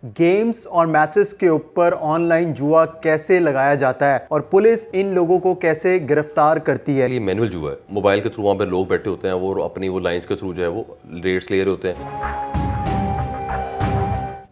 Games और matches के ऊपर ऑनलाइन जुआ कैसे लगाया जाता है और पुलिस इन लोगों को कैसे गिरफ्तार करती है। ये मैनुअल जुआ है। मोबाइल के थ्रू वहाँ पे लोग बैठे होते हैं, वो अपनी वो लाइंस के थ्रू जो है वो रेट्स ले रहे होते हैं।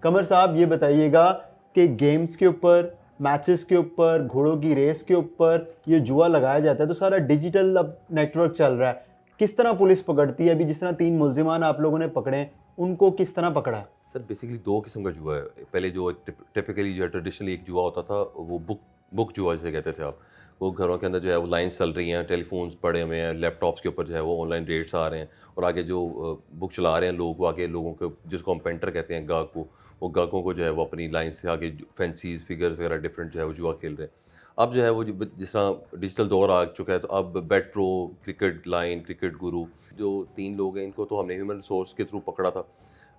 कमर साहब ये बताइएगा कि गेम्स के ऊपर, मैचेस के ऊपर, घोड़ों की रेस के ऊपर ये जुआ लगाया जाता है तो सारा डिजिटल अब नेटवर्क चल रहा है। किस तरह पुलिस पकड़ती है? अभी जिस तरह 3 मुल्जिमान आप लोगों ने पकड़े, उनको किस तरह पकड़ा है? सर बेसिकली दो किस्म का जुआ है। पहले जो टिपिकली जो है ट्रेडिशनली एक जुआ होता था, वो बुक जुआ जिसे कहते थे आप। वो घरों के अंदर जो है वो लाइंस चल रही हैं, टेलीफोन्स पड़े हुए हैं, लैपटॉप्स के ऊपर जो है वो ऑनलाइन रेट्स आ रहे हैं और आगे जो बुक चला रहे हैं लोग, वो आगे लोगों को जिसको हम पेंटर कहते हैं, गाहक को, वो गाहकों को जो है वो अपनी लाइन से आगे फैंसीज फिगर्स वगैरह डिफरेंट जो है वो जुआ खेल रहे हैं। अब जो है वो जिस तरह डिजिटल दौर आ चुका है, तो अब बेट प्रो, क्रिकेट लाइन, क्रिकेट गुरु, जो 3 लोग हैं, इनको तो हमने ह्यूमन रिसोर्स के थ्रू पकड़ा था।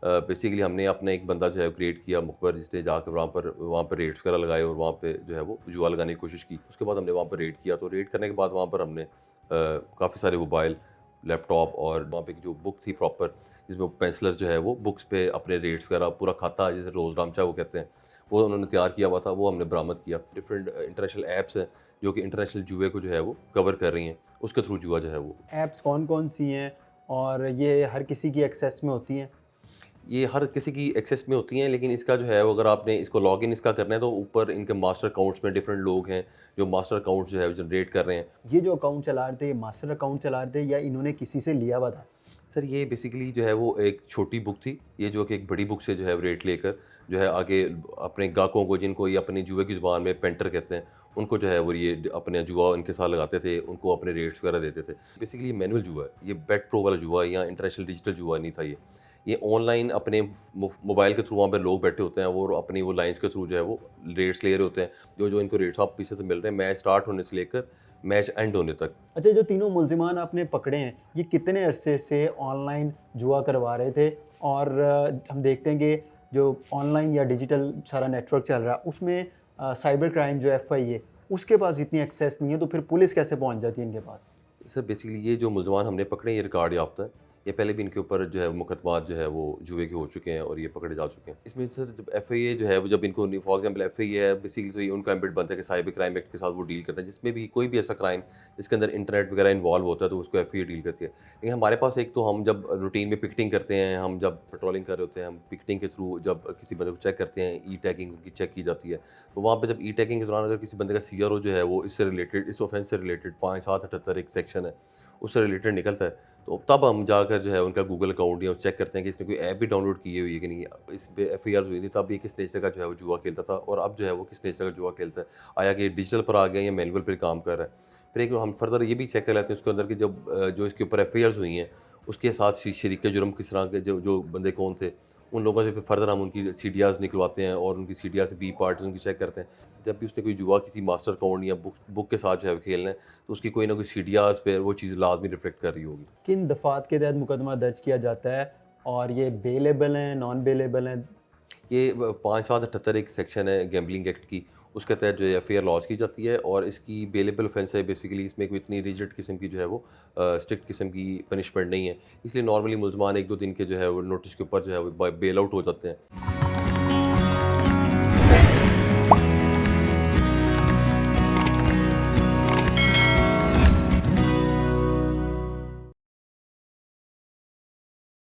बेसिकली हमने अपना एक बंदा जो है क्रिएट किया मुखबर, जिसने जाकर वहाँ पर रेट्स वगैरह लगाए और वहाँ पे जो है वो जुआ लगाने की कोशिश की। उसके बाद हमने वहाँ पर रेड किया, तो रेड करने के बाद वहाँ पर हमने काफ़ी सारे मोबाइल, लैपटॉप और वहाँ पे जो बुक थी प्रॉपर, जिसमें पेंसिलर जो है वो बुक्स पे अपने रेट्स वगैरह पूरा खाता, जिसे रोज़ रामचा वो कहते हैं, वो उन्होंने तैयार किया हुआ था, वो हमने बरामद किया। डिफरेंट इंटरनेशनल ऐप्स हैं जो कि इंटरनेशनल जुए को जो है वो कवर कर रही हैं, उसके थ्रू जुआ जो है वो। ऐप्स कौन कौन सी हैं और ये हर किसी की एक्सेस में होती हैं? ये हर किसी की एक्सेस में होती हैं, लेकिन इसका जो है वो अगर आपने इसको लॉगिन इसका करना है, तो ऊपर इनके मास्टर अकाउंट्स में डिफरेंट लोग हैं जो मास्टर अकाउंट जो है जनरेट कर रहे हैं। ये जो अकाउंट चला रहे थे, ये मास्टर अकाउंट चला रहे थे या इन्होंने किसी से लिया हुआ था? सर ये बेसिकली जो है वो एक छोटी बुक थी, ये जो कि एक बड़ी बुक से जो है रेट लेकर जो है आगे अपने गाहकों को, जिनको ये अपनी जुए की ज़ुबान में पेंटर कहते हैं, उनको जो है वो ये अपने जुआ इनके साथ लगाते थे, उनको अपने रेट्स वगैरह देते थे। बेसिकली ये मैनुअल जुआ है, ये बेट प्रो वाला जुआ है या इंटरनेशनल डिजिटल जुआ नहीं था ये। ये ऑनलाइन अपने मोबाइल के थ्रू वहाँ पे लोग बैठे होते हैं, वो अपनी वो लाइन्स के थ्रू जो है वो रेट्स ले रहे होते हैं। जो इनको रेट्स आप पीछे से मिल रहे हैं, मैच स्टार्ट होने से लेकर मैच एंड होने तक। अच्छा, जो तीनों मुल्ज़िमान आपने पकड़े हैं, ये कितने अरसे से ऑनलाइन जुआ करवा रहे थे? और हम देखते हैं कि जो ऑनलाइन या डिजिटल सारा नेटवर्क चल रहा है, उसमें साइबर क्राइम जो एफआई है, उसके पास इतनी एक्सेस नहीं है, तो फिर पुलिस कैसे पहुंच जाती है इनके पास? सर बेसिकली ये जो मुल्ज़मान हमने पकड़े हैं, ये रिकॉर्ड याफ़्ता है। ये पहले भी इनके ऊपर जो है मुकदमात जो है वो जुए के हो चुके हैं और ये पकड़े जा चुके हैं। इसमें सर जब एफआईए जो है वो जब इनको फॉर एग्जांपल एफआईए है, बेसिकली तो ये उनका एम्बेड बनता है कि साइबर क्राइम एक्ट के साथ वो डील करता है, जिसमें भी कोई भी ऐसा क्राइम जिसके अंदर इंटरनेट वगैरह इन्वॉल्व होता है, तो उसको एफआईए डील करती है। लेकिन हमारे पास एक तो हम जब रूटीन में पिकेटिंग करते हैं, हम जब पेट्रोलिंग कर रहे होते हैं, हम पिकेटिंग के थ्रू जब किसी बंदे को चेक करते हैं, ई टैगिंग उनकी चेक की जाती है। तो वहाँ पे जब ई टैगिंग के दौरान अगर किसी बंदे का सीआरओ जो है वो इससे रिलेटेड, इस ऑफेंस से रिलेटेड 5778 एक सेक्शन है, उससे रिलेटेड निकलता है, तो तब हम जाकर जो है उनका गूगल अकाउंट या चेक करते हैं कि इसने कोई ऐप भी डाउनलोड की हुई है कि नहीं। इस पे एफआईआर हुई थी, तब ये किस नेचर का जो है वो जुआ खेलता था और अब जो है वो किस नेचर का जुआ खेलता है। आया कि डिजिटल पर आ गया या मैनुअल पर काम कर रहा है। फिर एक हम फर्दर ये भी चेक कर लेते हैं उसके अंदर कि जब जो इसके ऊपर एफआईआर हुई हैं, उसके साथ शरीक जुर्म किस तरह के जो जो बंदे कौन थे, उन लोगों से फिर फर्दर हम उनकी सीडीआर्स निकलवाते हैं और उनकी सीडीआर से बी पार्ट्स उनकी चेक करते हैं। जब भी उसने कोई जुआ किसी मास्टर अकाउंट या बुक के साथ जो है खेलना है, तो उसकी कोई ना कोई सीडीआर्स पे वो चीज़ लाजमी रिफ्लेक्ट कर रही होगी। किन दफ़ात के तहत मुकदमा दर्ज किया जाता है और ये बेलेबल हैं, नॉन बेलेबल हैं? ये 5778 एक सेक्शन है गैम्बलिंग एक्ट की, उसके तहत जो है एफआईआर लॉन्च की जाती है और इसकी बेलेबल ऑफेंस है। बेसिकली इसमें कोई इतनी रिजिड किस्म की जो है वो स्ट्रिक्ट किस्म की पनिशमेंट नहीं है, इसलिए नॉर्मली मुल्ज़मान 1-2 दिन के जो है वो नोटिस के ऊपर जो है वो बेल आउट हो जाते हैं।